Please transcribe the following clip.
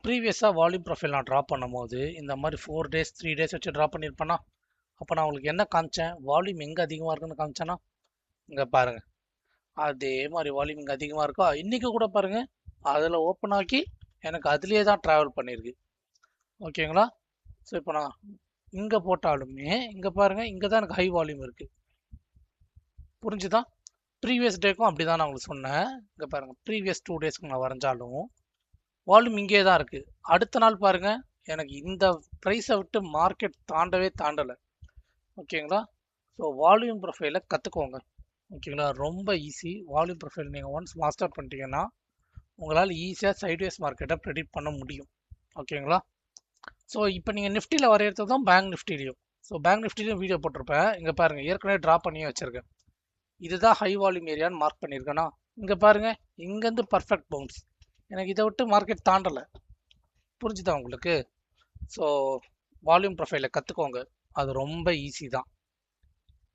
ப்ரீவியஸாக volume profile நான் draw பண்ணும்போது இந்த மாதிரி 4 days 3 days வச்சு ட்ரா பண்ணியிருப்பேன்னா அப்போ நான் உங்களுக்கு என்ன காமிச்சேன்? வால்யூம் எங்கே அதிகமாக இருக்குன்னு காமிச்சேன்னா இங்கே பாருங்கள், அதே மாதிரி வால்யூம் இங்கே அதிகமாக இருக்கா. இன்றைக்கி கூட பாருங்கள், அதில் ஓப்பன் ஆக்கி எனக்கு அதுலேயே தான் ட்ராவல் பண்ணியிருக்கு. ஓகேங்களா? ஸோ இப்போ நான் இங்கே போட்டாலுமே இங்கே பாருங்கள், இங்கே தான் எனக்கு ஹை வால்யூம் இருக்குது. புரிஞ்சுதான்? ப்ரீவியஸ் டேக்கும் அப்படி தான் நான் உங்களுக்கு சொன்னேன். இங்கே பாருங்கள், ப்ரீவியஸ் 2 daysக்கு நான் வரைஞ்சாலும் வால்யூம் இங்கே தான் இருக்குது. அடுத்த நாள் பாருங்கள், எனக்கு இந்த ப்ரைஸை விட்டு மார்க்கெட் தாண்டலை. ஓகேங்களா? ஸோ வால்யூம் ப்ரொஃபைலை கற்றுக்கோங்க. ஓகேங்களா? ரொம்ப ஈஸி. வால்யூம் ப்ரொஃபைல் நீங்கள் ஒன்ஸ் மாஸ்டர் பண்ணிட்டீங்கன்னா உங்களால் ஈஸியாக சைட்வேஸ் மார்க்கெட்டை ப்ரெடிக்ட் பண்ண முடியும். ஓகேங்களா? ஸோ இப்போ நீங்கள் நிஃப்டியில் வரைகிறது தான் பேங்க் நிஃப்டிலையும். ஸோ பேங்க் நிஃப்டிலையும் வீடியோ போட்டிருப்பேன். இங்கே பாருங்கள், ஏற்கனவே ட்ரா பண்ணியே வச்சுருக்கேன். இதுதான் ஹை வால்யூம் ஏரியான்னு மார்க் பண்ணியிருக்கேன்னா இங்கே பாருங்கள், இங்கேருந்து பர்ஃபெக்ட் பவுன்ஸ். எனக்கு இதை விட்டு மார்க்கெட் தாண்டலை. புரிஞ்சுதா உங்களுக்கு? ஸோ வால்யூம் ப்ரொஃபைலை கற்றுக்கோங்க, அது ரொம்ப ஈஸி தான்.